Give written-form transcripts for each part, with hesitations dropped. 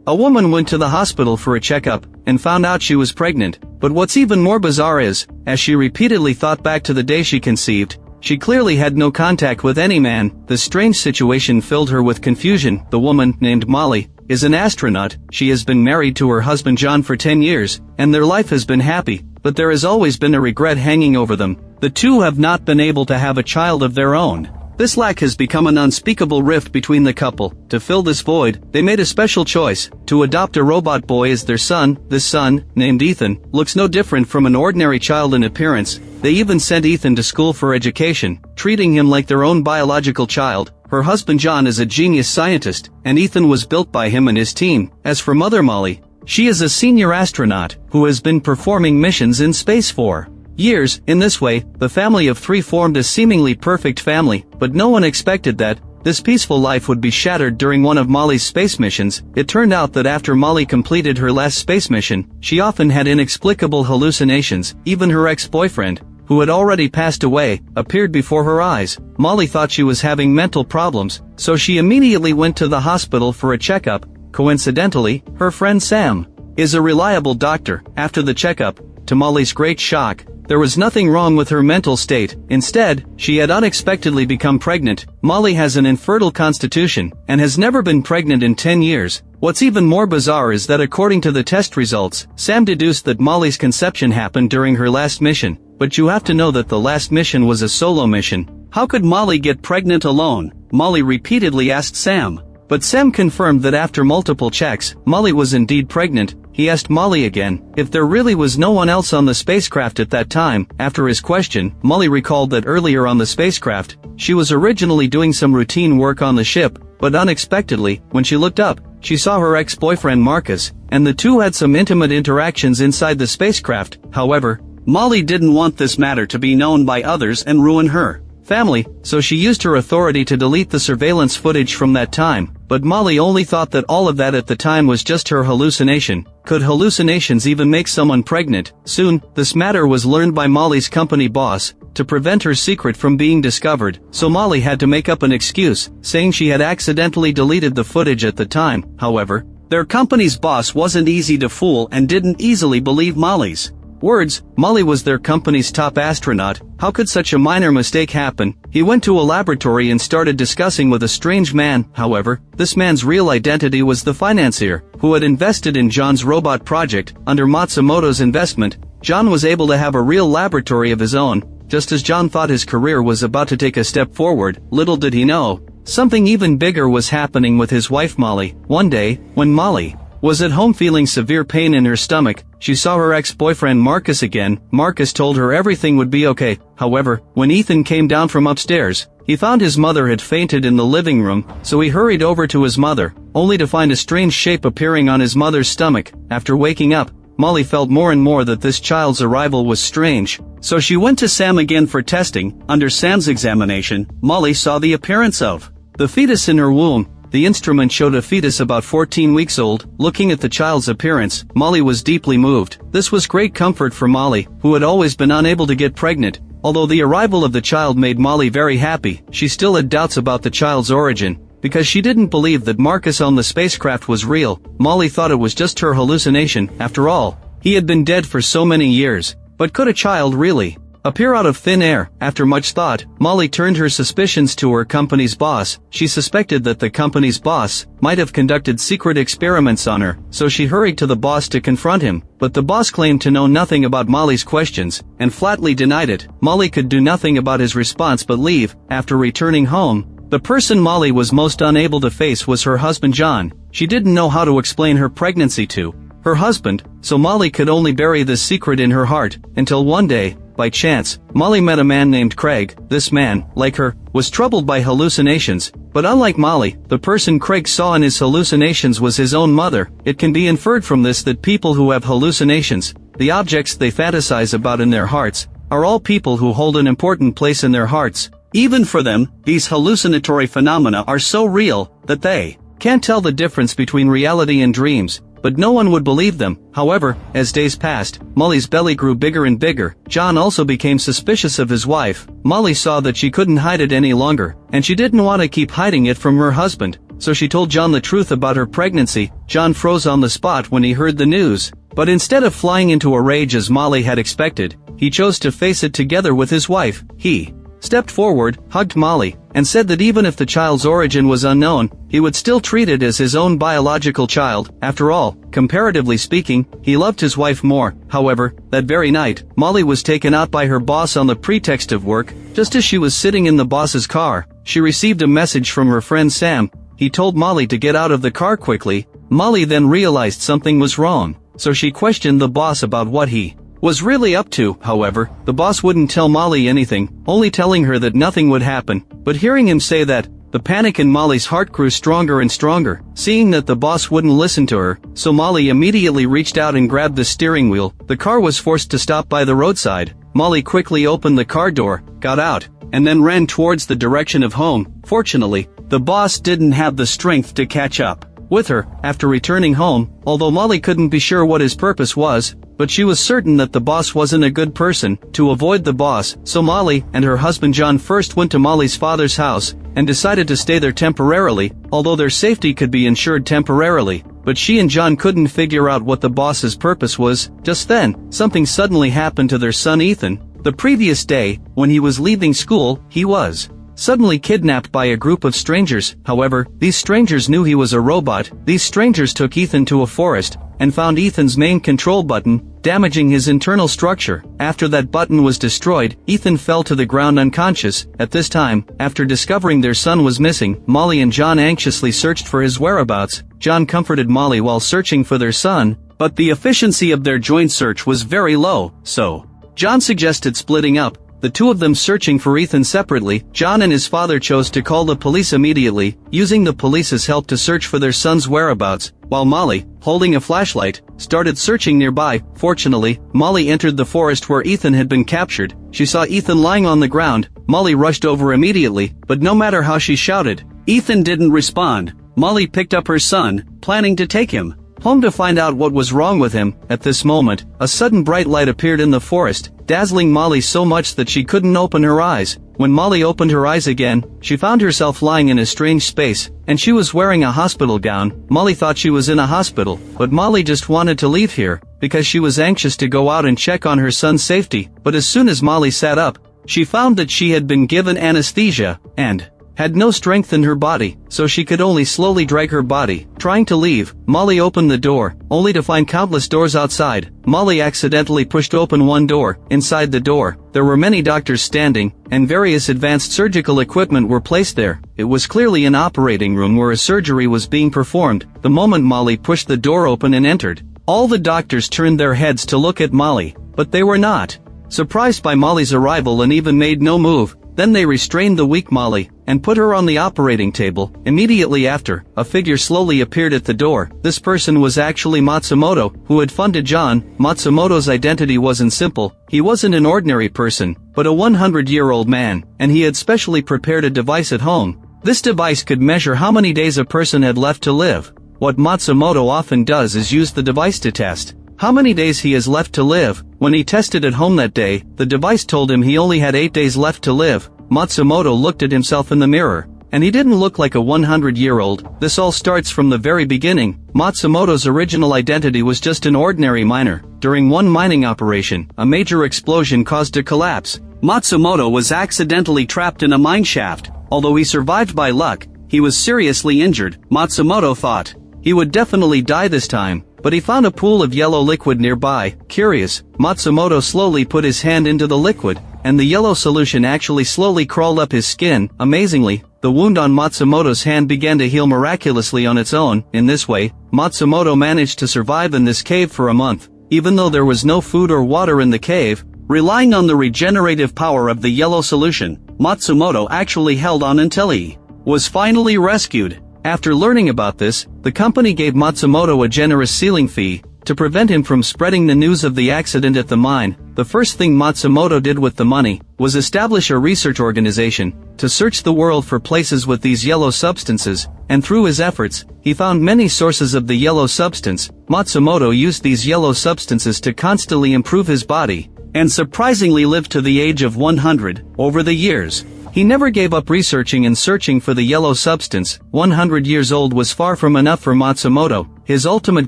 A woman went to the hospital for a checkup and found out she was pregnant, but what's even more bizarre is, as she repeatedly thought back to the day she conceived, she clearly had no contact with any man. The strange situation filled her with confusion. The woman, named Molly, is an astronaut. She has been married to her husband John for 10 years, and their life has been happy, but there has always been a regret hanging over them. The two have not been able to have a child of their own. This lack has become an unspeakable rift between the couple. To fill this void, they made a special choice, to adopt a robot boy as their son. This son, named Ethan, looks no different from an ordinary child in appearance. They even sent Ethan to school for education, treating him like their own biological child. Her husband John is a genius scientist, and Ethan was built by him and his team. As for Mother Molly, she is a senior astronaut, who has been performing missions in space for years. In this way, the family of three formed a seemingly perfect family, but no one expected that this peaceful life would be shattered during one of Molly's space missions. It turned out that after Molly completed her last space mission, she often had inexplicable hallucinations. Even her ex-boyfriend, who had already passed away, appeared before her eyes. Molly thought she was having mental problems, so she immediately went to the hospital for a checkup. Coincidentally, her friend Sam is a reliable doctor. After the checkup, to Molly's great shock, there was nothing wrong with her mental state. Instead, she had unexpectedly become pregnant. Molly has an infertile constitution, and has never been pregnant in 10 years. What's even more bizarre is that according to the test results, Sam deduced that Molly's conception happened during her last mission. But you have to know that the last mission was a solo mission. How could Molly get pregnant alone? Molly repeatedly asked Sam. But Sam confirmed that after multiple checks, Molly was indeed pregnant. He asked Molly again if there really was no one else on the spacecraft at that time. After his question, Molly recalled that earlier on the spacecraft, she was originally doing some routine work on the ship, but unexpectedly, when she looked up, she saw her ex-boyfriend Marcus, and the two had some intimate interactions inside the spacecraft. However, Molly didn't want this matter to be known by others and ruin her family, so she used her authority to delete the surveillance footage from that time. But Molly only thought that all of that at the time was just her hallucination. Could hallucinations even make someone pregnant? Soon, this matter was learned by Molly's company boss, to prevent her secret from being discovered, so Molly had to make up an excuse, saying she had accidentally deleted the footage at the time. However, their company's boss wasn't easy to fool and didn't easily believe Molly's words. Molly was their company's top astronaut. How could such a minor mistake happen? He went to a laboratory and started discussing with a strange man. However, this man's real identity was the financier, who had invested in John's robot project. Under Matsumoto's investment, John was able to have a real laboratory of his own. Just as John thought his career was about to take a step forward, little did he know, something even bigger was happening with his wife Molly. One day, when Molly was at home feeling severe pain in her stomach, she saw her ex-boyfriend Marcus again. Marcus told her everything would be okay. However, when Ethan came down from upstairs, he found his mother had fainted in the living room, so he hurried over to his mother, only to find a strange shape appearing on his mother's stomach. After waking up, Molly felt more and more that this child's arrival was strange, so she went to Sam again for testing. Under Sam's examination, Molly saw the appearance of the fetus in her womb. The instrument showed a fetus about 14 weeks old. Looking at the child's appearance, Molly was deeply moved. This was great comfort for Molly, who had always been unable to get pregnant. Although the arrival of the child made Molly very happy, she still had doubts about the child's origin, because she didn't believe that Marcus on the spacecraft was real. Molly thought it was just her hallucination. After all, he had been dead for so many years. But could a child really appear out of thin air? After much thought, Molly turned her suspicions to her company's boss. She suspected that the company's boss might have conducted secret experiments on her, so she hurried to the boss to confront him. But the boss claimed to know nothing about Molly's questions, and flatly denied it. Molly could do nothing about his response but leave. After returning home, the person Molly was most unable to face was her husband John. She didn't know how to explain her pregnancy to her husband, so Molly could only bury this secret in her heart, until one day, by chance, Molly met a man named Craig. This man, like her, was troubled by hallucinations, but unlike Molly, the person Craig saw in his hallucinations was his own mother. It can be inferred from this that people who have hallucinations, the objects they fantasize about in their hearts, are all people who hold an important place in their hearts. Even for them, these hallucinatory phenomena are so real that they can't tell the difference between reality and dreams. But no one would believe them. However, as days passed, Molly's belly grew bigger and bigger. John also became suspicious of his wife. Molly saw that she couldn't hide it any longer, and she didn't want to keep hiding it from her husband. so she told John the truth about her pregnancy. John froze on the spot when he heard the news, but instead of flying into a rage as Molly had expected, he chose to face it together with his wife. He stepped forward, hugged Molly, and said that even if the child's origin was unknown, he would still treat it as his own biological child. After all, comparatively speaking, he loved his wife more. However, that very night, Molly was taken out by her boss on the pretext of work. Just as she was sitting in the boss's car, she received a message from her friend Sam. He told Molly to get out of the car quickly. Molly then realized something was wrong, so she questioned the boss about what he was really up to. However, the boss wouldn't tell Molly anything, only telling her that nothing would happen. But hearing him say that, the panic in Molly's heart grew stronger and stronger, seeing that the boss wouldn't listen to her, so Molly immediately reached out and grabbed the steering wheel. The car was forced to stop by the roadside. Molly quickly opened the car door, got out, and then ran towards the direction of home. Fortunately, the boss didn't have the strength to catch up with her after returning home, although Molly couldn't be sure what his purpose was, but she was certain that the boss wasn't a good person. To avoid the boss, so Molly and her husband John first went to Molly's father's house, and decided to stay there temporarily, although their safety could be ensured temporarily. But she and John couldn't figure out what the boss's purpose was. Just then, something suddenly happened to their son Ethan. The previous day, when he was leaving school, he was suddenly kidnapped by a group of strangers. However, these strangers knew he was a robot. These strangers took Ethan to a forest, and found Ethan's main control button, damaging his internal structure. After that button was destroyed, Ethan fell to the ground unconscious. At this time, after discovering their son was missing, Molly and John anxiously searched for his whereabouts. John comforted Molly while searching for their son, but the efficiency of their joint search was very low, so John suggested splitting up, the two of them searching for Ethan separately. John and his father chose to call the police immediately, using the police's help to search for their son's whereabouts, while Molly, holding a flashlight, started searching nearby. Fortunately, Molly entered the forest where Ethan had been captured. She saw Ethan lying on the ground. Molly rushed over immediately, but no matter how she shouted, Ethan didn't respond. Molly picked up her son, planning to take him home to find out what was wrong with him. At this moment, a sudden bright light appeared in the forest, dazzling Molly so much that she couldn't open her eyes. When Molly opened her eyes again, she found herself lying in a strange space, and she was wearing a hospital gown. Molly thought she was in a hospital, but Molly just wanted to leave here, because she was anxious to go out and check on her son's safety. But as soon as Molly sat up, she found that she had been given anesthesia, and had no strength in her body, so she could only slowly drag her body. Trying to leave, Molly opened the door, only to find countless doors outside. Molly accidentally pushed open one door. Inside the door, there were many doctors standing, and various advanced surgical equipment were placed there. It was clearly an operating room where a surgery was being performed. The moment Molly pushed the door open and entered, all the doctors turned their heads to look at Molly, but they were not surprised by Molly's arrival and even made no move. Then they restrained the weak Molly, and put her on the operating table. Immediately after, a figure slowly appeared at the door. This person was actually Matsumoto, who had funded John. Matsumoto's identity wasn't simple. He wasn't an ordinary person, but a 100-year-old man, and he had specially prepared a device at home. This device could measure how many days a person had left to live. What Matsumoto often does is use the device to test how many days he has left to live. When he tested at home that day, the device told him he only had 8 days left to live. Matsumoto looked at himself in the mirror, and he didn't look like a 100-year-old. This all starts from the very beginning. Matsumoto's original identity was just an ordinary miner. During one mining operation, a major explosion caused a collapse. Matsumoto was accidentally trapped in a mine shaft. Although he survived by luck, he was seriously injured. Matsumoto thought he would definitely die this time, but he found a pool of yellow liquid nearby. Curious, Matsumoto slowly put his hand into the liquid, and the yellow solution actually slowly crawled up his skin. Amazingly, the wound on Matsumoto's hand began to heal miraculously on its own. In this way, Matsumoto managed to survive in this cave for a month. Even though there was no food or water in the cave, relying on the regenerative power of the yellow solution, Matsumoto actually held on until he was finally rescued. After learning about this, the company gave Matsumoto a generous sealing fee to prevent him from spreading the news of the accident at the mine. The first thing Matsumoto did with the money was establish a research organization to search the world for places with these yellow substances, and through his efforts, he found many sources of the yellow substance. Matsumoto used these yellow substances to constantly improve his body, and surprisingly lived to the age of 100. Over the years, He never gave up researching and searching for the yellow substance. 100 years old was far from enough for Matsumoto. His ultimate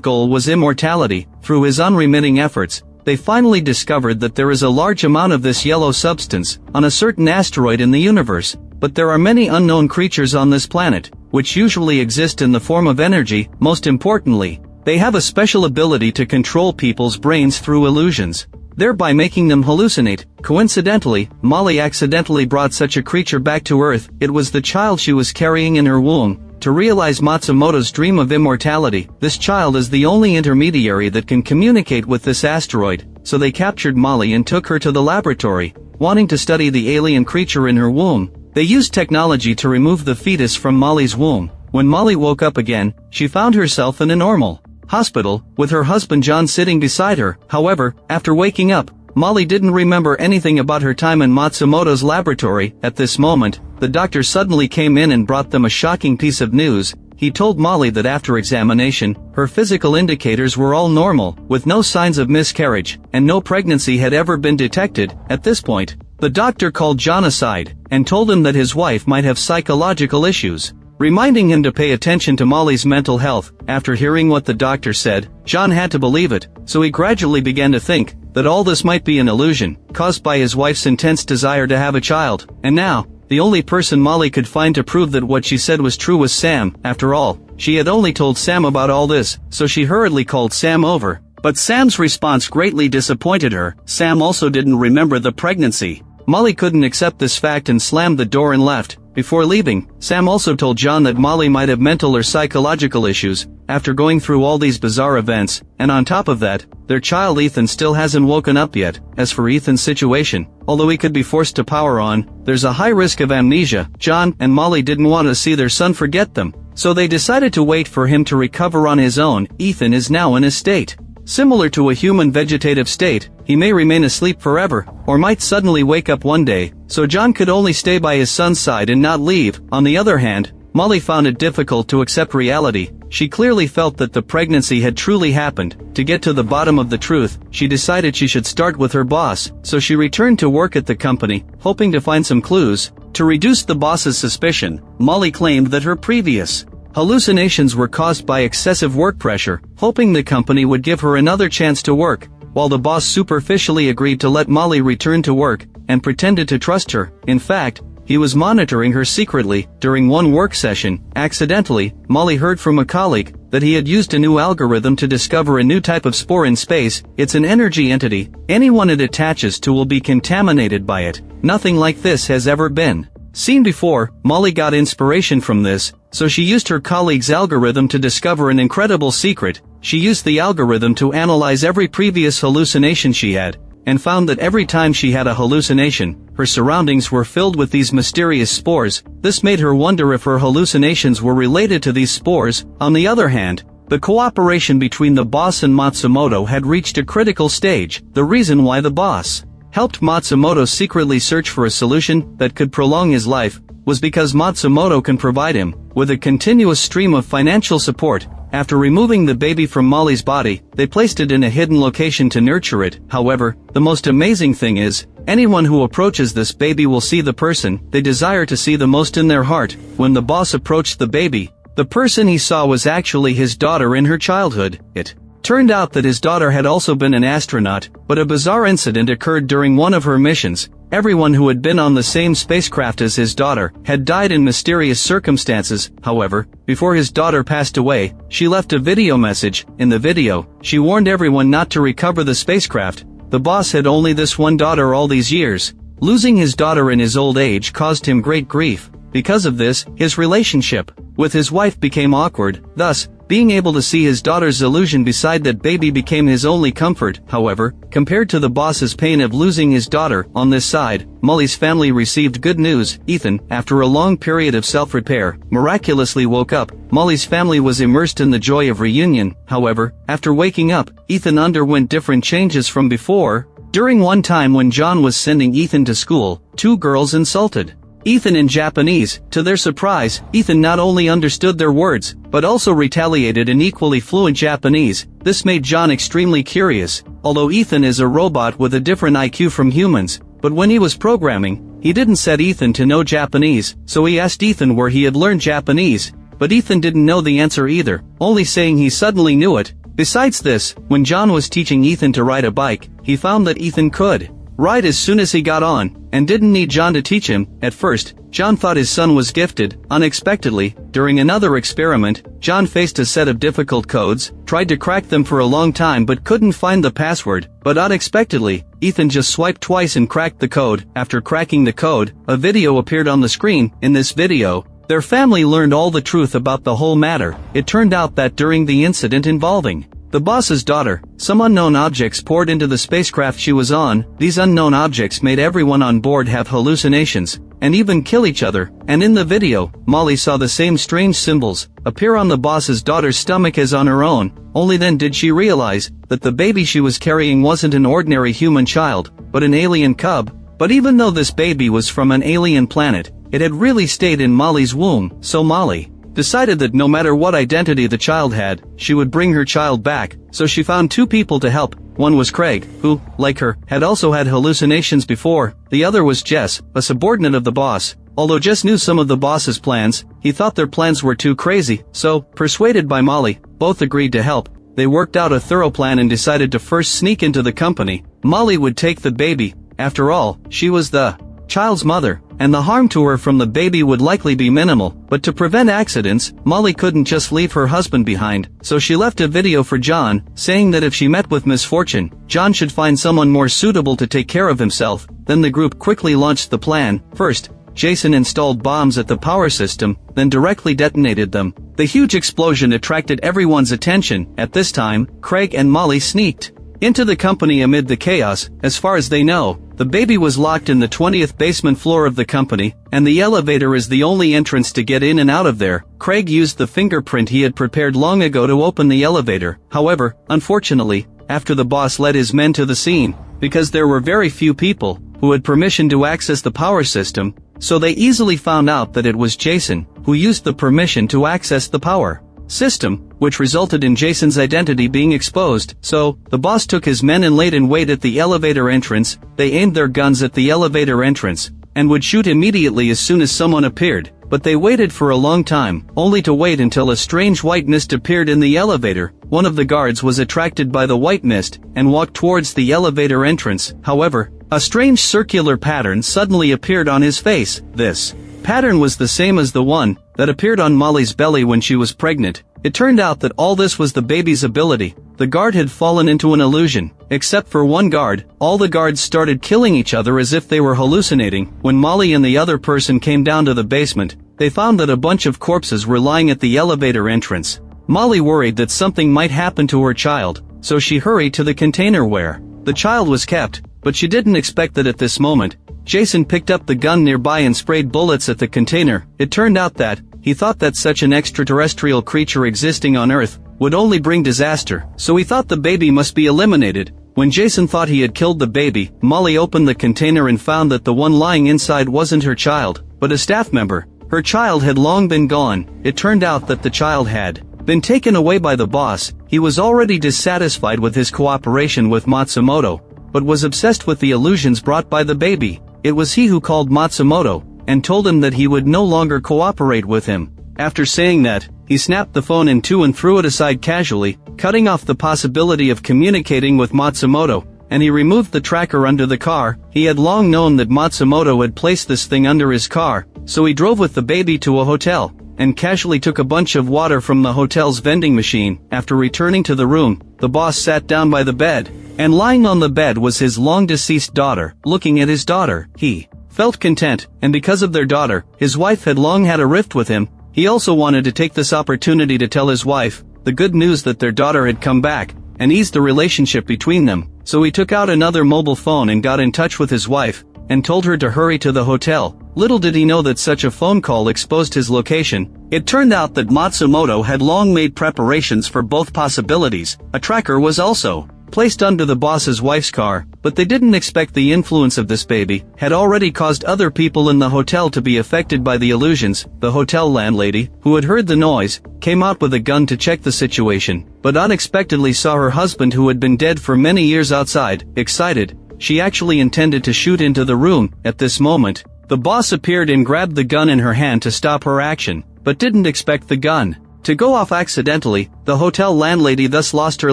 goal was immortality. Through his unremitting efforts, they finally discovered that there is a large amount of this yellow substance on a certain asteroid in the universe. But there are many unknown creatures on this planet, which usually exist in the form of energy. Most importantly, they have a special ability to control people's brains through illusions, thereby making them hallucinate. Coincidentally, Molly accidentally brought such a creature back to Earth. It was the child she was carrying in her womb. To realize Matsumoto's dream of immortality, this child is the only intermediary that can communicate with this asteroid, so they captured Molly and took her to the laboratory, wanting to study the alien creature in her womb. They used technology to remove the fetus from Molly's womb. When Molly woke up again, she found herself in a normal hospital, with her husband John sitting beside her. However, after waking up, Molly didn't remember anything about her time in Matsumoto's laboratory. At this moment, the doctor suddenly came in and brought them a shocking piece of news. He told Molly that after examination, her physical indicators were all normal, with no signs of miscarriage, and no pregnancy had ever been detected. At this point, the doctor called John aside, and told him that his wife might have psychological issues, reminding him to pay attention to Molly's mental health. After hearing what the doctor said, John had to believe it, so he gradually began to think that all this might be an illusion, caused by his wife's intense desire to have a child. And now, the only person Molly could find to prove that what she said was true was Sam. After all, she had only told Sam about all this, so she hurriedly called Sam over. But Sam's response greatly disappointed her. Sam also didn't remember the pregnancy. Molly couldn't accept this fact and slammed the door and left. Before leaving, Sam also told John that Molly might have mental or psychological issues after going through all these bizarre events, and on top of that, their child Ethan still hasn't woken up yet. As for Ethan's situation, although he could be forced to power on, there's a high risk of amnesia. John and Molly didn't want to see their son forget them, so they decided to wait for him to recover on his own. Ethan is now in a state similar to a human vegetative state. He may remain asleep forever, or might suddenly wake up one day, so John could only stay by his son's side and not leave. On the other hand, Molly found it difficult to accept reality. She clearly felt that the pregnancy had truly happened. To get to the bottom of the truth, she decided she should start with her boss, so she returned to work at the company, hoping to find some clues. To reduce the boss's suspicion, Molly claimed that her previous hallucinations were caused by excessive work pressure, hoping the company would give her another chance to work. While the boss superficially agreed to let Molly return to work, and pretended to trust her, in fact, he was monitoring her secretly. During one work session, accidentally, Molly heard from a colleague that he had used a new algorithm to discover a new type of spore in space. It's an energy entity. Anyone it attaches to will be contaminated by it. Nothing like this has ever been seen before. Molly got inspiration from this, so she used her colleague's algorithm to discover an incredible secret. She used the algorithm to analyze every previous hallucination she had, and found that every time she had a hallucination, her surroundings were filled with these mysterious spores. This made her wonder if her hallucinations were related to these spores. On the other hand, the cooperation between the boss and Matsumoto had reached a critical stage. The reason why the boss helped Matsumoto secretly search for a solution that could prolong his life was because Matsumoto can provide him with a continuous stream of financial support. After removing the baby from Molly's body, they placed it in a hidden location to nurture it. However, the most amazing thing is, anyone who approaches this baby will see the person they desire to see the most in their heart. When the boss approached the baby, the person he saw was actually his daughter in her childhood. It turned out that his daughter had also been an astronaut, but a bizarre incident occurred during one of her missions. Everyone who had been on the same spacecraft as his daughter had died in mysterious circumstances. However, before his daughter passed away, she left a video message. In the video, she warned everyone not to recover the spacecraft. The boss had only this one daughter all these years. Losing his daughter in his old age caused him great grief. Because of this, his relationship with his wife became awkward. Thus, being able to see his daughter's illusion beside that baby became his only comfort. However, compared to the boss's pain of losing his daughter, on this side, Molly's family received good news. Ethan, after a long period of self-repair, miraculously woke up. Molly's family was immersed in the joy of reunion. However, after waking up, Ethan underwent different changes from before. During one time when John was sending Ethan to school, two girls insulted Ethan in Japanese. To their surprise, Ethan not only understood their words, but also retaliated in equally fluent Japanese. This made John extremely curious. Although Ethan is a robot with a different IQ from humans, but when he was programming, he didn't set Ethan to know Japanese, so he asked Ethan where he had learned Japanese, but Ethan didn't know the answer either, only saying he suddenly knew it. Besides this, when John was teaching Ethan to ride a bike, he found that Ethan could ride as soon as he got on, and didn't need John to teach him. At first, John thought his son was gifted. Unexpectedly, during another experiment, John faced a set of difficult codes, tried to crack them for a long time but couldn't find the password, but unexpectedly, Ethan just swiped twice and cracked the code. After cracking the code, a video appeared on the screen. In this video, their family learned all the truth about the whole matter. It turned out that during the incident involving the boss's daughter, some unknown objects poured into the spacecraft she was on. These unknown objects made everyone on board have hallucinations, and even kill each other. And in the video, Molly saw the same strange symbols appear on the boss's daughter's stomach as on her own. Only then did she realize that the baby she was carrying wasn't an ordinary human child, but an alien cub. But even though this baby was from an alien planet, it had really stayed in Molly's womb, so Molly decided that no matter what identity the child had, she would bring her child back. So she found two people to help. One was Craig, who, like her, had also had hallucinations before. The other was Jess, a subordinate of the boss. Although Jess knew some of the boss's plans, he thought their plans were too crazy, so, persuaded by Molly, both agreed to help. They worked out a thorough plan and decided to first sneak into the company. Molly would take the baby. After all, she was the child's mother, and the harm to her from the baby would likely be minimal. But to prevent accidents, Molly couldn't just leave her husband behind, so she left a video for John, saying that if she met with misfortune, John should find someone more suitable to take care of himself. Then the group quickly launched the plan. First, Jason installed bombs at the power system, then directly detonated them. The huge explosion attracted everyone's attention. At this time, Craig and Molly sneaked into the company amid the chaos. As far as they know, the baby was locked in the 20th basement floor of the company, and the elevator is the only entrance to get in and out of there. Craig used the fingerprint he had prepared long ago to open the elevator. However, unfortunately, after the boss led his men to the scene, because there were very few people who had permission to access the power system, so they easily found out that it was Jason who used the permission to access the power system, which resulted in Jason's identity being exposed. So, the boss took his men and laid in wait at the elevator entrance. They aimed their guns at the elevator entrance, and would shoot immediately as soon as someone appeared. But they waited for a long time, only to wait until a strange white mist appeared in the elevator. One of the guards was attracted by the white mist, and walked towards the elevator entrance. However, a strange circular pattern suddenly appeared on his face. This pattern was the same as the one that appeared on Molly's belly when she was pregnant. It turned out that all this was the baby's ability. The guard had fallen into an illusion. Except for one guard, all the guards started killing each other as if they were hallucinating. When Molly and the other person came down to the basement, they found that a bunch of corpses were lying at the elevator entrance. Molly worried that something might happen to her child, so she hurried to the container where the child was kept, but she didn't expect that at this moment, Jason picked up the gun nearby and sprayed bullets at the container. It turned out that he thought that such an extraterrestrial creature existing on Earth would only bring disaster, so he thought the baby must be eliminated. When Jason thought he had killed the baby, Molly opened the container and found that the one lying inside wasn't her child, but a staff member. Her child had long been gone. It turned out that the child had been taken away by the boss. He was already dissatisfied with his cooperation with Matsumoto, but was obsessed with the illusions brought by the baby. It was he who called Matsumoto, and told him that he would no longer cooperate with him. After saying that, he snapped the phone in two and threw it aside casually, cutting off the possibility of communicating with Matsumoto, and he removed the tracker under the car. He had long known that Matsumoto had placed this thing under his car, so he drove with the baby to a hotel, and casually took a bunch of water from the hotel's vending machine. After returning to the room, the boss sat down by the bed, and lying on the bed was his long-deceased daughter. Looking at his daughter, he felt content, and because of their daughter, his wife had long had a rift with him. He also wanted to take this opportunity to tell his wife the good news that their daughter had come back, and ease the relationship between them. So he took out another mobile phone and got in touch with his wife, and told her to hurry to the hotel. Little did he know that such a phone call exposed his location. It turned out that Matsumoto had long made preparations for both possibilities. A tracker was also placed under the boss's wife's car, but they didn't expect the influence of this baby had already caused other people in the hotel to be affected by the illusions. The hotel landlady, who had heard the noise, came out with a gun to check the situation, but unexpectedly saw her husband, who had been dead for many years, outside. Excited, she actually intended to shoot into the room. At this moment, the boss appeared and grabbed the gun in her hand to stop her action, but didn't expect the gun to go off accidentally. The hotel landlady thus lost her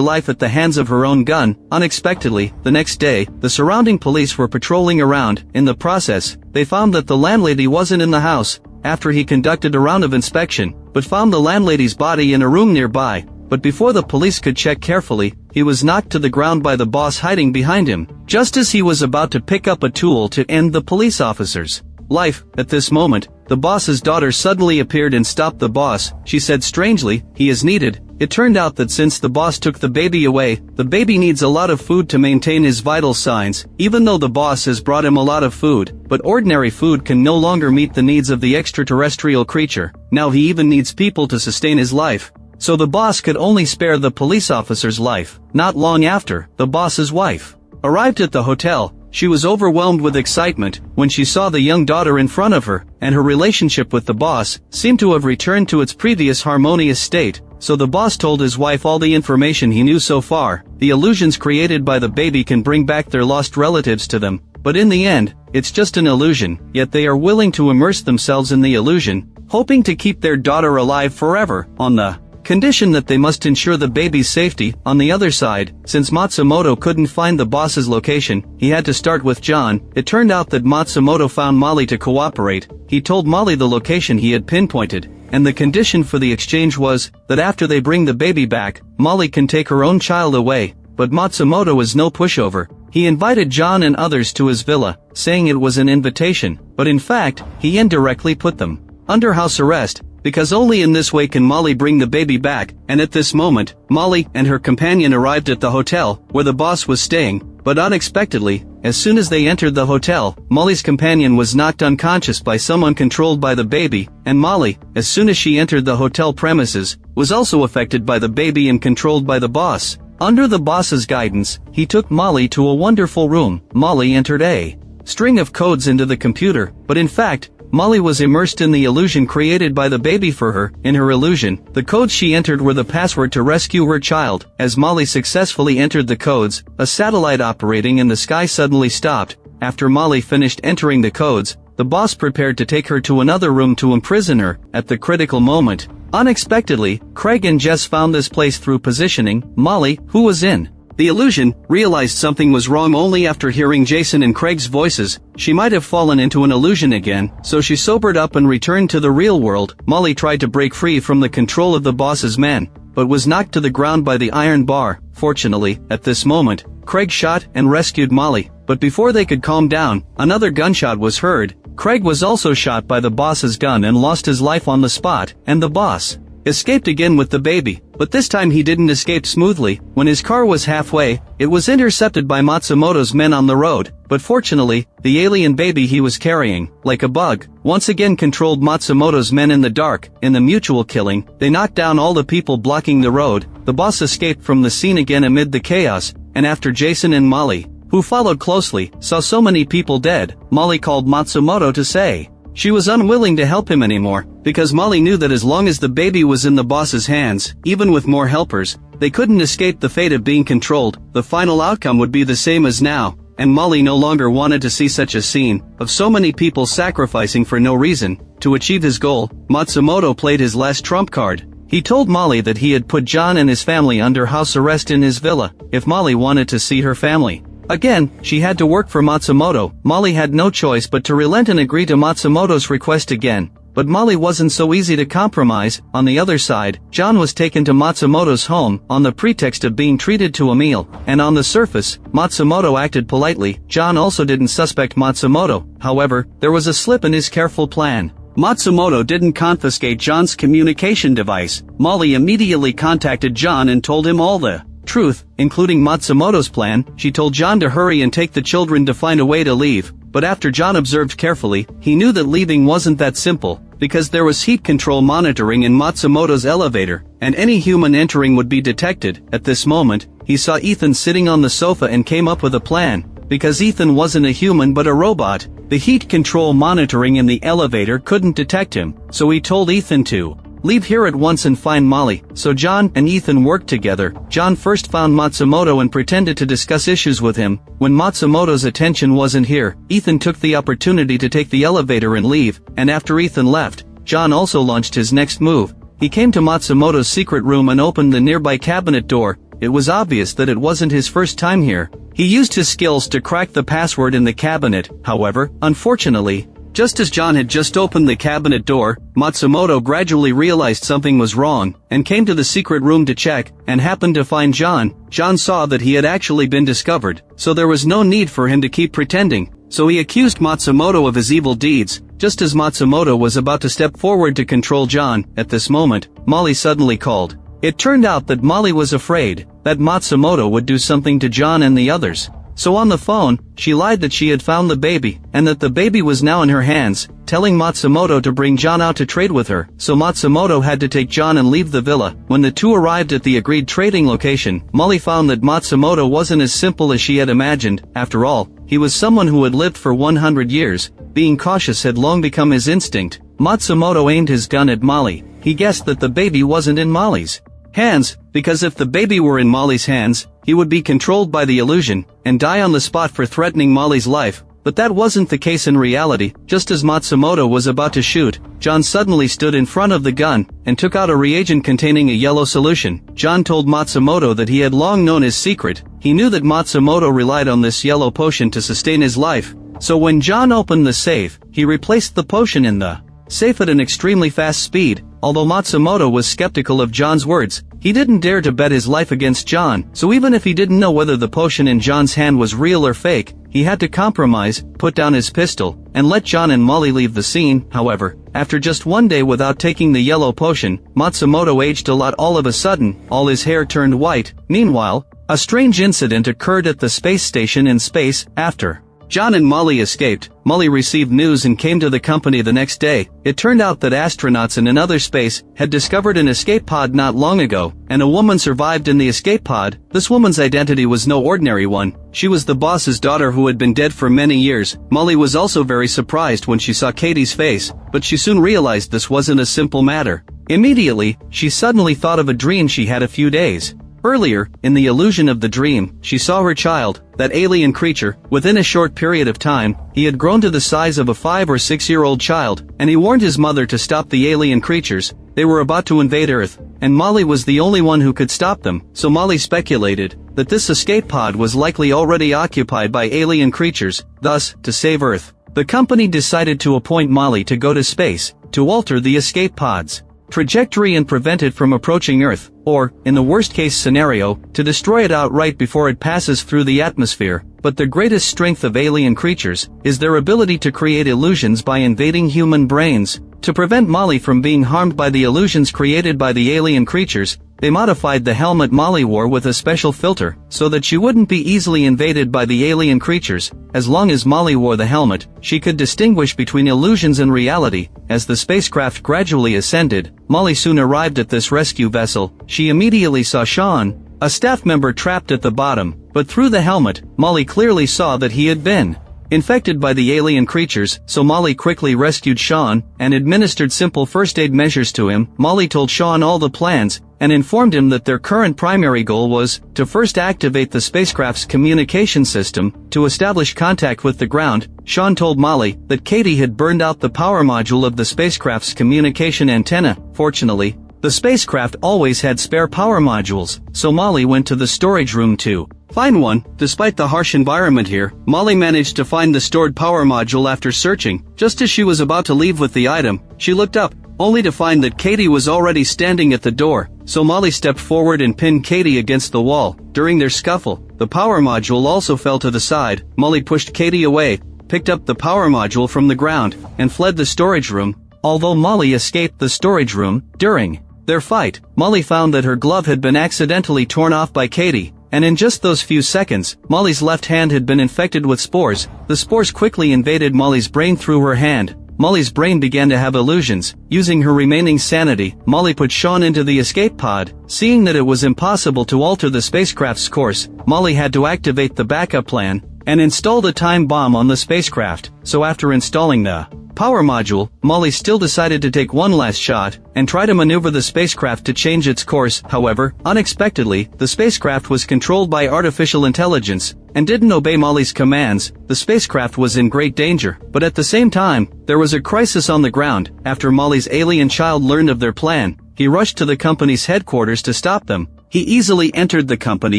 life at the hands of her own gun. Unexpectedly, the next day, the surrounding police were patrolling around. In the process, they found that the landlady wasn't in the house. After he conducted a round of inspection, but found the landlady's body in a room nearby. But before the police could check carefully, he was knocked to the ground by the boss hiding behind him, just as he was about to pick up a tool to end the police officer's life. At this moment, the boss's daughter suddenly appeared and stopped the boss. She said strangely, "He is needed." It turned out that since the boss took the baby away, the baby needs a lot of food to maintain his vital signs, even though the boss has brought him a lot of food, but ordinary food can no longer meet the needs of the extraterrestrial creature. Now he even needs people to sustain his life. So the boss could only spare the police officer's life. Not long after, the boss's wife arrived at the hotel. She was overwhelmed with excitement when she saw the young daughter in front of her, and her relationship with the boss seemed to have returned to its previous harmonious state. So the boss told his wife all the information he knew so far. The illusions created by the baby can bring back their lost relatives to them, but in the end, it's just an illusion. Yet they are willing to immerse themselves in the illusion, hoping to keep their daughter alive forever, on the condition that they must ensure the baby's safety. On the other side, since Matsumoto couldn't find the boss's location, he had to start with John. It turned out that Matsumoto found Molly to cooperate. He told Molly the location he had pinpointed, and the condition for the exchange was that after they bring the baby back, Molly can take her own child away. But Matsumoto was no pushover. He invited John and others to his villa, saying it was an invitation, but in fact, he indirectly put them under house arrest, because only in this way can Molly bring the baby back. And at this moment, Molly and her companion arrived at the hotel where the boss was staying, but unexpectedly, as soon as they entered the hotel, Molly's companion was knocked unconscious by someone controlled by the baby, and Molly, as soon as she entered the hotel premises, was also affected by the baby and controlled by the boss. Under the boss's guidance, he took Molly to a wonderful room. Molly entered a string of codes into the computer, but in fact, Molly was immersed in the illusion created by the baby for her. In her illusion, the codes she entered were the password to rescue her child. As Molly successfully entered the codes, a satellite operating in the sky suddenly stopped. After Molly finished entering the codes, the boss prepared to take her to another room to imprison her. At the critical moment, unexpectedly, Craig and Jess found this place through positioning. Molly, who was in the illusion, realized something was wrong only after hearing Jason and Craig's voices. She might have fallen into an illusion again, so she sobered up and returned to the real world. Molly tried to break free from the control of the boss's men, but was knocked to the ground by the iron bar. Fortunately, at this moment, Craig shot and rescued Molly, but before they could calm down, another gunshot was heard. Craig was also shot by the boss's gun and lost his life on the spot, and the boss escaped again with the baby, but this time he didn't escape smoothly. When his car was halfway, it was intercepted by Matsumoto's men on the road, but fortunately, the alien baby he was carrying, like a bug, once again controlled Matsumoto's men in the dark. In the mutual killing, they knocked down all the people blocking the road. The boss escaped from the scene again amid the chaos, and after Jason and Molly, who followed closely, saw so many people dead, Molly called Matsumoto to say she was unwilling to help him anymore, because Molly knew that as long as the baby was in the boss's hands, even with more helpers, they couldn't escape the fate of being controlled. The final outcome would be the same as now, and Molly no longer wanted to see such a scene of so many people sacrificing for no reason. To achieve his goal, Matsumoto played his last trump card. He told Molly that he had put John and his family under house arrest in his villa. If Molly wanted to see her family again, she had to work for Matsumoto. Molly had no choice but to relent and agree to Matsumoto's request again. But Molly wasn't so easy to compromise. On the other side, John was taken to Matsumoto's home on the pretext of being treated to a meal, and on the surface, Matsumoto acted politely. John also didn't suspect Matsumoto. However, there was a slip in his careful plan. Matsumoto didn't confiscate John's communication device. Molly immediately contacted John and told him all the truth, including Matsumoto's plan. She told John to hurry and take the children to find a way to leave, but after John observed carefully, he knew that leaving wasn't that simple, because there was heat control monitoring in Matsumoto's elevator, and any human entering would be detected. At this moment, he saw Ethan sitting on the sofa and came up with a plan. Because Ethan wasn't a human but a robot, the heat control monitoring in the elevator couldn't detect him, so he told Ethan to "Leave here at once and find Molly." So John and Ethan worked together. John first found Matsumoto and pretended to discuss issues with him. When Matsumoto's attention wasn't here, Ethan took the opportunity to take the elevator and leave, and after Ethan left, John also launched his next move. He came to Matsumoto's secret room and opened the nearby cabinet door. It was obvious that it wasn't his first time here. He used his skills to crack the password in the cabinet. However, unfortunately, just as John had just opened the cabinet door, Matsumoto gradually realized something was wrong, and came to the secret room to check, and happened to find John. John saw that he had actually been discovered, so there was no need for him to keep pretending. So he accused Matsumoto of his evil deeds. Just as Matsumoto was about to step forward to control John, at this moment, Molly suddenly called. It turned out that Molly was afraid that Matsumoto would do something to John and the others. So on the phone, she lied that she had found the baby, and that the baby was now in her hands, telling Matsumoto to bring John out to trade with her. So Matsumoto had to take John and leave the villa. When the two arrived at the agreed trading location, Molly found that Matsumoto wasn't as simple as she had imagined. After all, he was someone who had lived for 100 years. Being cautious had long become his instinct. Matsumoto aimed his gun at Molly. He guessed that the baby wasn't in Molly's hands, because if the baby were in Molly's hands, he would be controlled by the illusion, and die on the spot for threatening Molly's life. But that wasn't the case in reality. Just as Matsumoto was about to shoot, John suddenly stood in front of the gun, and took out a reagent containing a yellow solution. John told Matsumoto that he had long known his secret. He knew that Matsumoto relied on this yellow potion to sustain his life. So when John opened the safe, he replaced the potion in the safe at an extremely fast speed. Although Matsumoto was skeptical of John's words, he didn't dare to bet his life against John. So even if he didn't know whether the potion in John's hand was real or fake, he had to compromise, put down his pistol, and let John and Molly leave the scene. However, after just one day without taking the yellow potion, Matsumoto aged a lot. All of a sudden, all his hair turned white. Meanwhile, a strange incident occurred at the space station in space. After John and Molly escaped, Molly received news and came to the company the next day. It turned out that astronauts in another space had discovered an escape pod not long ago, and a woman survived in the escape pod. This woman's identity was no ordinary one. She was the boss's daughter who had been dead for many years. Molly was also very surprised when she saw Katie's face, but she soon realized this wasn't a simple matter. Immediately, she suddenly thought of a dream she had a few days earlier. In the illusion of the dream, she saw her child, that alien creature. Within a short period of time, he had grown to the size of a 5 or 6-year-old child, and he warned his mother to stop the alien creatures. They were about to invade Earth, and Molly was the only one who could stop them. So Molly speculated that this escape pod was likely already occupied by alien creatures. Thus, to save Earth, the company decided to appoint Molly to go to space, to alter the escape pod's trajectory and prevent it from approaching Earth, or, in the worst-case scenario, to destroy it outright before it passes through the atmosphere. But the greatest strength of alien creatures is their ability to create illusions by invading human brains. To prevent Molly from being harmed by the illusions created by the alien creatures, they modified the helmet Molly wore with a special filter, so that she wouldn't be easily invaded by the alien creatures. As long as Molly wore the helmet, she could distinguish between illusions and reality. As the spacecraft gradually ascended, Molly soon arrived at this rescue vessel. She immediately saw Sean, a staff member, trapped at the bottom, but through the helmet, Molly clearly saw that he had been infected by the alien creatures. So Molly quickly rescued Sean, and administered simple first aid measures to him. Molly told Sean all the plans, and informed him that their current primary goal was to first activate the spacecraft's communication system, to establish contact with the ground. Sean told Molly that Katie had burned out the power module of the spacecraft's communication antenna. Fortunately, the spacecraft always had spare power modules, so Molly went to the storage room to find one. Despite the harsh environment here, Molly managed to find the stored power module after searching. Just as she was about to leave with the item, she looked up, only to find that Katie was already standing at the door. So Molly stepped forward and pinned Katie against the wall. During their scuffle, the power module also fell to the side. Molly pushed Katie away, picked up the power module from the ground, and fled the storage room. Although Molly escaped the storage room, during their fight, Molly found that her glove had been accidentally torn off by Katie, and in just those few seconds, Molly's left hand had been infected with spores. The spores quickly invaded Molly's brain through her hand. Molly's brain began to have illusions. Using her remaining sanity, Molly put Sean into the escape pod. Seeing that it was impossible to alter the spacecraft's course, Molly had to activate the backup plan, and installed a time bomb on the spacecraft. So after installing the power module, Molly still decided to take one last shot and try to maneuver the spacecraft to change its course. However, unexpectedly, the spacecraft was controlled by artificial intelligence and didn't obey Molly's commands. The spacecraft was in great danger, but at the same time, there was a crisis on the ground. After Molly's alien child learned of their plan, he rushed to the company's headquarters to stop them. He easily entered the company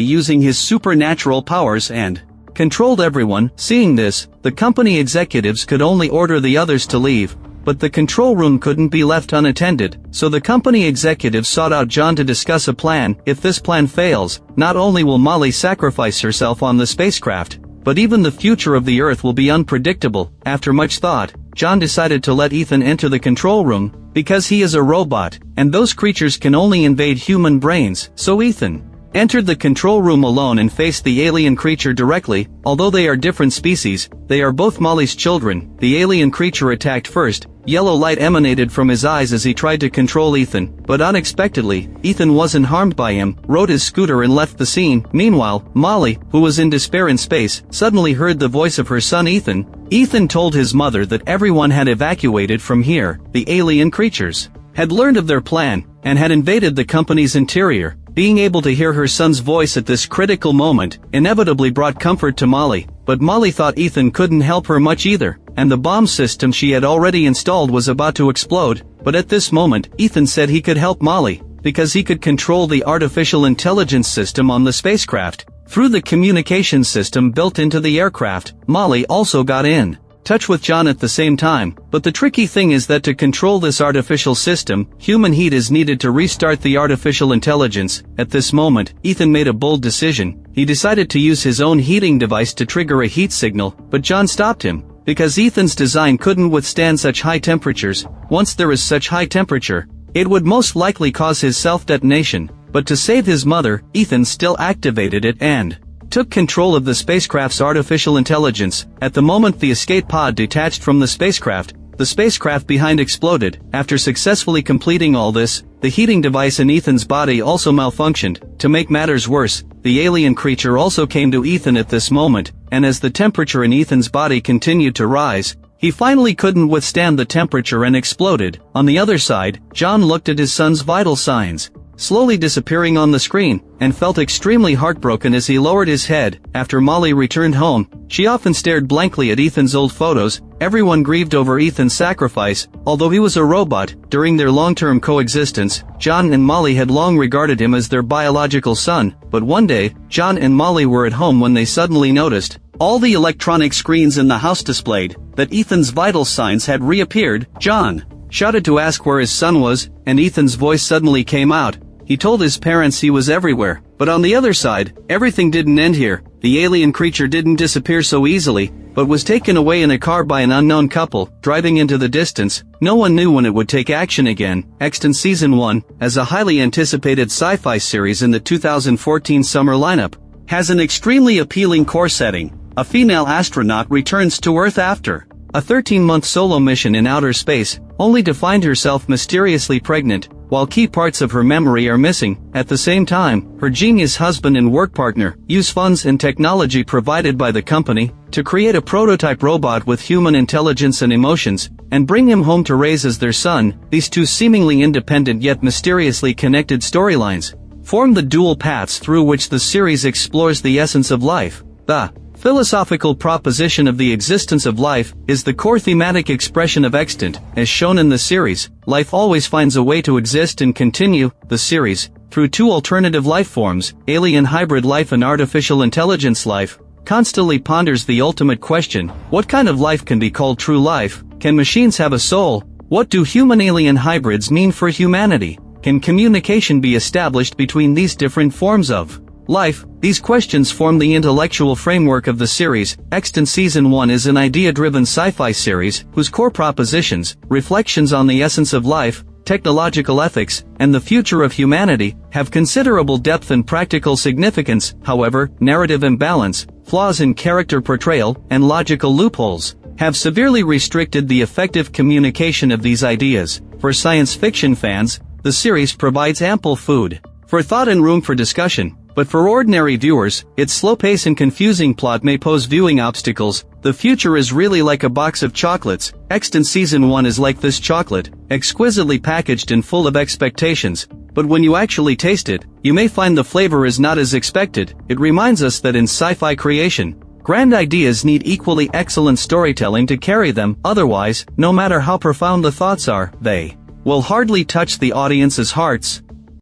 using his supernatural powers and controlled everyone. Seeing this, the company executives could only order the others to leave, but the control room couldn't be left unattended, so the company executives sought out John to discuss a plan. If this plan fails, not only will Molly sacrifice herself on the spacecraft, but even the future of the Earth will be unpredictable. After much thought, John decided to let Ethan enter the control room, because he is a robot, and those creatures can only invade human brains. So Ethan entered the control room alone and faced the alien creature directly. Although they are different species, they are both Molly's children. The alien creature attacked first. Yellow light emanated from his eyes as he tried to control Ethan, but unexpectedly, Ethan wasn't harmed by him, rode his scooter and left the scene. Meanwhile, Molly, who was in despair in space, suddenly heard the voice of her son Ethan. Ethan told his mother that everyone had evacuated from here. The alien creatures had learned of their plan and had invaded the company's interior. Being able to hear her son's voice at this critical moment inevitably brought comfort to Molly, but Molly thought Ethan couldn't help her much either, and the bomb system she had already installed was about to explode. But at this moment, Ethan said he could help Molly, because he could control the artificial intelligence system on the spacecraft through the communication system built into the aircraft. Molly also got in touch with John at the same time, but the tricky thing is that to control this artificial system, human heat is needed to restart the artificial intelligence. At this moment, Ethan made a bold decision. He decided to use his own heating device to trigger a heat signal, but John stopped him, because Ethan's design couldn't withstand such high temperatures. Once there is such high temperature, it would most likely cause his self-detonation. But to save his mother, Ethan still activated it and took control of the spacecraft's artificial intelligence. At the moment the escape pod detached from the spacecraft behind exploded. After successfully completing all this, the heating device in Ethan's body also malfunctioned. To make matters worse, the alien creature also came to Ethan at this moment, and as the temperature in Ethan's body continued to rise, he finally couldn't withstand the temperature and exploded. On the other side, John looked at his son's vital signs slowly disappearing on the screen, and felt extremely heartbroken as he lowered his head. After Molly returned home, she often stared blankly at Ethan's old photos. Everyone grieved over Ethan's sacrifice. Although he was a robot, during their long-term coexistence, John and Molly had long regarded him as their biological son. But one day, John and Molly were at home when they suddenly noticed all the electronic screens in the house displayed that Ethan's vital signs had reappeared. John shouted to ask where his son was, and Ethan's voice suddenly came out. He told his parents he was everywhere. But on the other side, everything didn't end here. The alien creature didn't disappear so easily, but was taken away in a car by an unknown couple, driving into the distance. No one knew when it would take action again. Extant Season 1, as a highly anticipated sci-fi series in the 2014 summer lineup, has an extremely appealing core setting. A female astronaut returns to Earth after a 13-month solo mission in outer space, only to find herself mysteriously pregnant, while key parts of her memory are missing. At the same time, her genius husband and work partner use funds and technology provided by the company to create a prototype robot with human intelligence and emotions, and bring him home to raise as their son. These two seemingly independent yet mysteriously connected storylines form the dual paths through which the series explores the essence of life. The philosophical proposition of the existence of life is the core thematic expression of Extant. As shown in the series, life always finds a way to exist and continue. The series, through two alternative life forms, alien hybrid life and artificial intelligence life, constantly ponders the ultimate question: what kind of life can be called true life? Can machines have a soul? What do human-alien hybrids mean for humanity? Can communication be established between these different forms of life? These questions form the intellectual framework of the series. Extant Season 1 is an idea-driven sci-fi series whose core propositions, reflections on the essence of life, technological ethics, and the future of humanity, have considerable depth and practical significance. However, narrative imbalance, flaws in character portrayal, and logical loopholes have severely restricted the effective communication of these ideas. For science fiction fans, the series provides ample food for thought and room for discussion, but for ordinary viewers, its slow pace and confusing plot may pose viewing obstacles. The future is really like a box of chocolates. Extant Season 1 is like this chocolate, exquisitely packaged and full of expectations, but when you actually taste it, you may find the flavor is not as expected. It reminds us that in sci-fi creation, grand ideas need equally excellent storytelling to carry them, otherwise, no matter how profound the thoughts are, they will hardly touch the audience's hearts.